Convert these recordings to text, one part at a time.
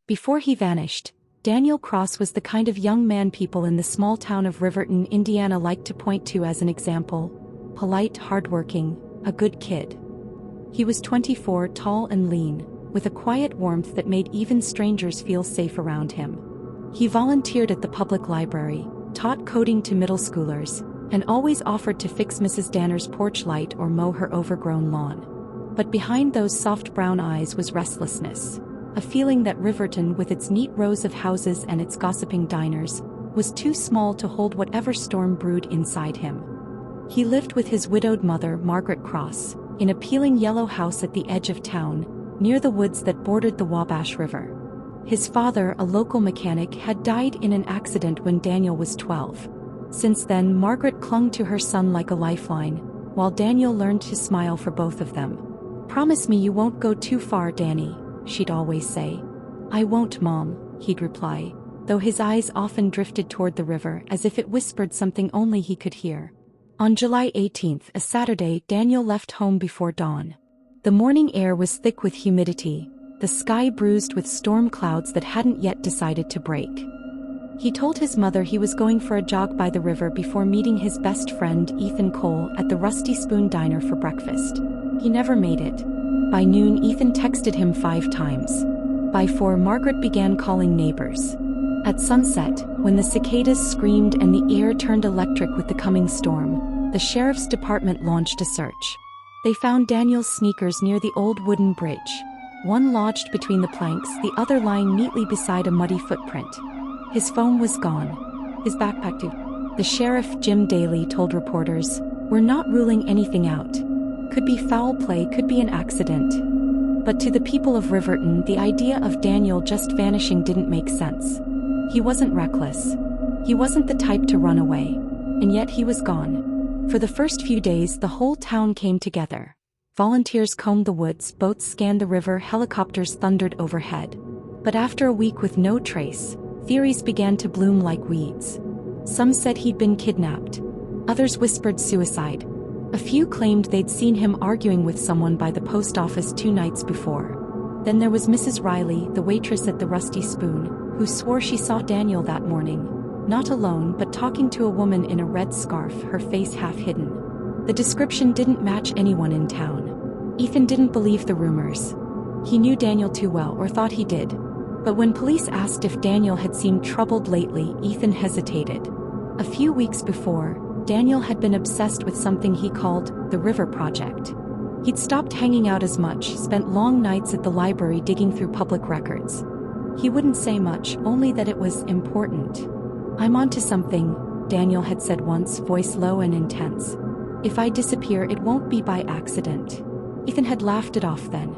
Before he vanished, Daniel Cross was the kind of young man people in the small town of Riverton, Indiana liked to point to as an example: polite, hardworking, a good kid. He was 24, tall and lean, with a quiet warmth that made even strangers feel safe around him. He volunteered at the public library, taught coding to middle schoolers, and always offered to fix Mrs. Danner's porch light or mow her overgrown lawn. But behind those soft brown eyes was restlessness, a feeling that Riverton, with its neat rows of houses and its gossiping diners, was too small to hold whatever storm brewed inside him. He lived with his widowed mother, Margaret Cross, in a peeling yellow house at the edge of town, near the woods that bordered the Wabash River. His father, a local mechanic, had died in an accident when Daniel was 12. Since then, Margaret clung to her son like a lifeline, while Daniel learned to smile for both of them. "Promise me you won't go too far, Danny," she'd always say. "I won't, Mom," he'd reply, though his eyes often drifted toward the river as if it whispered something only he could hear. On July 18th, a Saturday, Daniel left home before dawn. The morning air was thick with humidity, the sky bruised with storm clouds that hadn't yet decided to break. He told his mother he was going for a jog by the river before meeting his best friend Ethan Cole at the Rusty Spoon Diner for breakfast. He never made it. By noon, Ethan texted him 5 times. By 4, Margaret began calling neighbors. At sunset, when the cicadas screamed and the air turned electric with the coming storm, the sheriff's department launched a search. They found Daniel's sneakers near the old wooden bridge, one lodged between the planks, the other lying neatly beside a muddy footprint. His phone was gone. His backpack too. The sheriff, Jim Daly, told reporters, "We're not ruling anything out. Could be foul play, could be an accident." But to the people of Riverton, the idea of Daniel just vanishing didn't make sense. He wasn't reckless. He wasn't the type to run away. And yet he was gone. For the first few days, the whole town came together. Volunteers combed the woods, boats scanned the river, helicopters thundered overhead. But after a week with no trace, theories began to bloom like weeds. Some said he'd been kidnapped. Others whispered suicide. A few claimed they'd seen him arguing with someone by the post office 2 nights before. Then there was Mrs. Riley, the waitress at the Rusty Spoon, who swore she saw Daniel that morning, not alone but talking to a woman in a red scarf, her face half hidden. The description didn't match anyone in town. Ethan didn't believe the rumors. He knew Daniel too well, or thought he did. But when police asked if Daniel had seemed troubled lately, Ethan hesitated. A few weeks before, Daniel had been obsessed with something he called the River Project. He'd stopped hanging out as much, spent long nights at the library digging through public records. He wouldn't say much, only that it was important. "I'm onto something," Daniel had said once, voice low and intense. "If I disappear, it won't be by accident." Ethan had laughed it off then.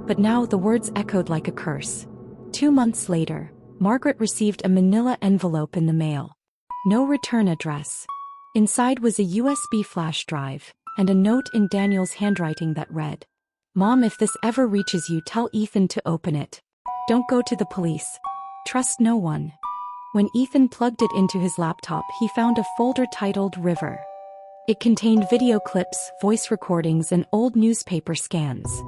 But now the words echoed like a curse. 2 months later, Margaret received a manila envelope in the mail. No return address. Inside was a USB flash drive, and a note in Daniel's handwriting that read, "Mom, if this ever reaches you, tell Ethan to open it. Don't go to the police. Trust no one." When Ethan plugged it into his laptop, he found a folder titled River. It contained video clips, voice recordings, and old newspaper scans.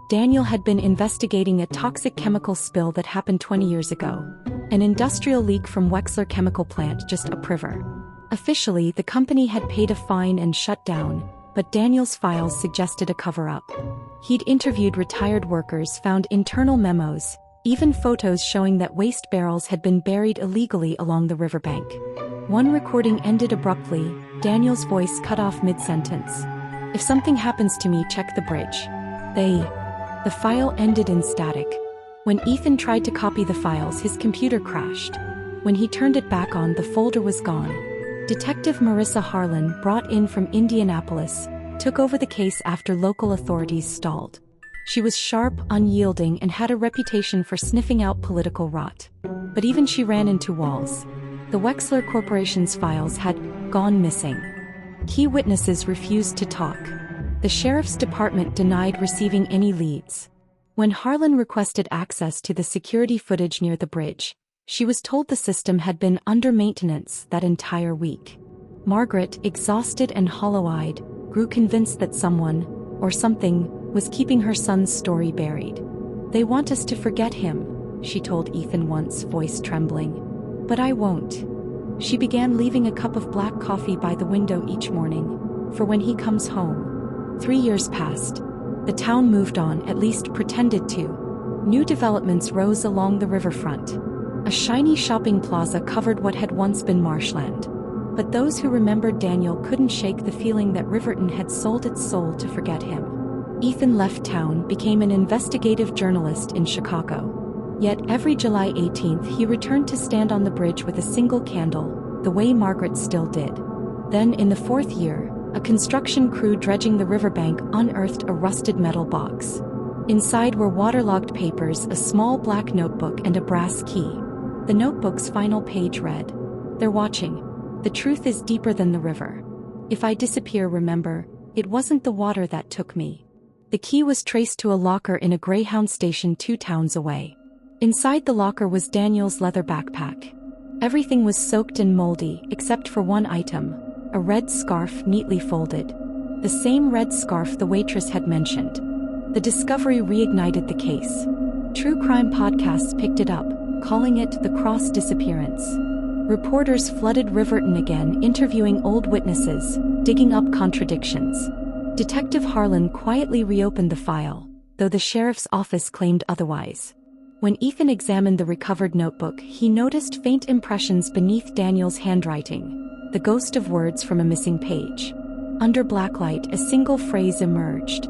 Daniel had been investigating a toxic chemical spill that happened 20 years ago. An industrial leak from Wexler chemical plant just upriver. Officially, the company had paid a fine and shut down, but Daniel's files suggested a cover-up. He'd interviewed retired workers, found internal memos, even photos showing that waste barrels had been buried illegally along the riverbank. One recording ended abruptly, Daniel's voice cut off mid-sentence. "If something happens to me, check the bridge." The file ended in static. When Ethan tried to copy the files, his computer crashed. When he turned it back on, the folder was gone. Detective Marissa Harlan, brought in from Indianapolis, took over the case after local authorities stalled. She was sharp, unyielding, and had a reputation for sniffing out political rot. But even she ran into walls. The Wexler Corporation's files had gone missing. Key witnesses refused to talk. The sheriff's department denied receiving any leads. When Harlan requested access to the security footage near the bridge, she was told the system had been under maintenance that entire week. Margaret, exhausted and hollow-eyed, grew convinced that someone, or something, was keeping her son's story buried. "They want us to forget him," she told Ethan once, voice trembling. "But I won't." She began leaving a cup of black coffee by the window each morning, for when he comes home. 3 years passed. The town moved on, at least pretended to. New developments rose along the riverfront. A shiny shopping plaza covered what had once been marshland. But those who remembered Daniel couldn't shake the feeling that Riverton had sold its soul to forget him. Ethan left town, became an investigative journalist in Chicago. Yet every July 18th he returned to stand on the bridge with a single candle, the way Margaret still did. Then in the 4th year, a construction crew dredging the riverbank unearthed a rusted metal box. Inside were waterlogged papers, a small black notebook, and a brass key. The notebook's final page read, "They're watching. The truth is deeper than the river. If I disappear, remember, it wasn't the water that took me." The key was traced to a locker in a Greyhound station 2 towns away. Inside the locker was Daniel's leather backpack. Everything was soaked and moldy, except for one item, a red scarf neatly folded. The same red scarf the waitress had mentioned. The discovery reignited the case. True crime podcasts picked it up, calling it the Cross disappearance. Reporters flooded Riverton again, interviewing old witnesses, digging up contradictions. Detective Harlan quietly reopened the file, though the sheriff's office claimed otherwise. When Ethan examined the recovered notebook, he noticed faint impressions beneath Daniel's handwriting, the ghost of words from a missing page. Under blacklight, a single phrase emerged.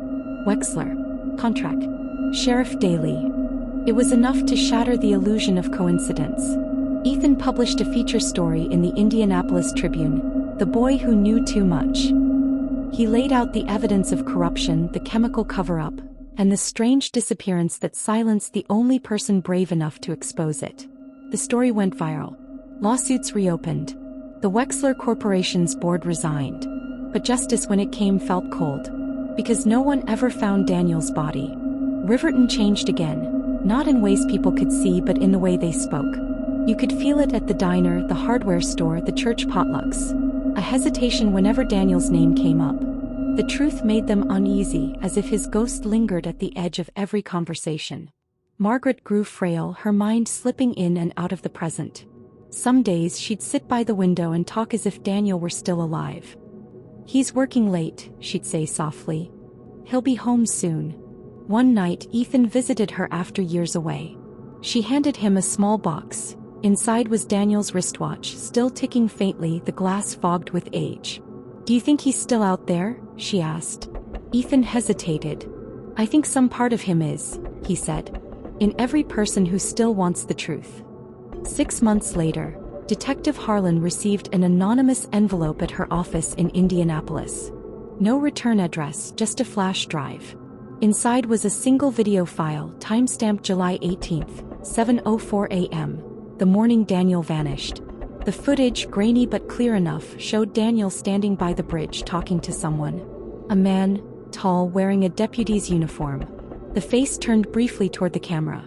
"Wexler. Contract. Sheriff Daly." It was enough to shatter the illusion of coincidence. Ethan published a feature story in the Indianapolis Tribune, "The Boy Who Knew Too Much." He laid out the evidence of corruption, the chemical cover-up, and the strange disappearance that silenced the only person brave enough to expose it. The story went viral. Lawsuits reopened. The Wexler Corporation's board resigned. But justice, when it came, felt cold. Because no one ever found Daniel's body. Riverton changed again, not in ways people could see but in the way they spoke. You could feel it at the diner, the hardware store, the church potlucks. A hesitation whenever Daniel's name came up. The truth made them uneasy, as if his ghost lingered at the edge of every conversation. Margaret grew frail, her mind slipping in and out of the present. Some days she'd sit by the window and talk as if Daniel were still alive. "He's working late," she'd say softly. "He'll be home soon." One night Ethan visited her after years away. She handed him a small box. Inside was Daniel's wristwatch, still ticking faintly, the glass fogged with age. "Do you think he's still out there?" she asked. Ethan hesitated. "I think some part of him is," he said. "In every person who still wants the truth." 6 months later, Detective Harlan received an anonymous envelope at her office in Indianapolis. No return address, just a flash drive. Inside was a single video file, timestamped July 18th, 7:04 a.m., the morning Daniel vanished. The footage, grainy but clear enough, showed Daniel standing by the bridge talking to someone. A man, tall, wearing a deputy's uniform. The face turned briefly toward the camera.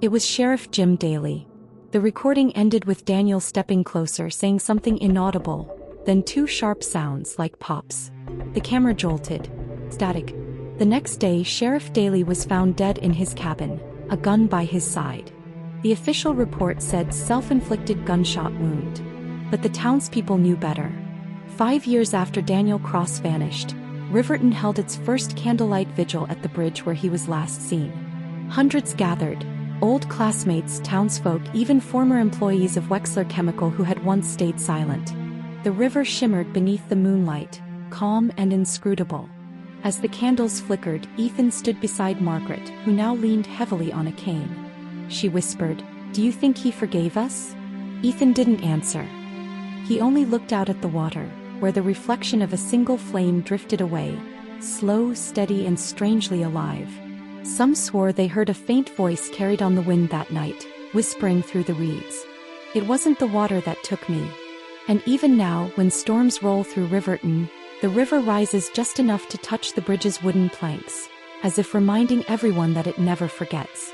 It was Sheriff Jim Daly. The recording ended with Daniel stepping closer, saying something inaudible, then 2 sharp sounds like pops. The camera jolted. Static. The next day, Sheriff Daly was found dead in his cabin, a gun by his side. The official report said self-inflicted gunshot wound. But the townspeople knew better. 5 years after Daniel Cross vanished, Riverton held its first candlelight vigil at the bridge where he was last seen. Hundreds gathered. Old classmates, townsfolk, even former employees of Wexler Chemical who had once stayed silent. The river shimmered beneath the moonlight, calm and inscrutable. As the candles flickered, Ethan stood beside Margaret, who now leaned heavily on a cane. She whispered, "Do you think he forgave us?" Ethan didn't answer. He only looked out at the water, where the reflection of a single flame drifted away, slow, steady, and strangely alive. Some swore they heard a faint voice carried on the wind that night, whispering through the reeds. "It wasn't the water that took me." And even now, when storms roll through Riverton, the river rises just enough to touch the bridge's wooden planks, as if reminding everyone that it never forgets.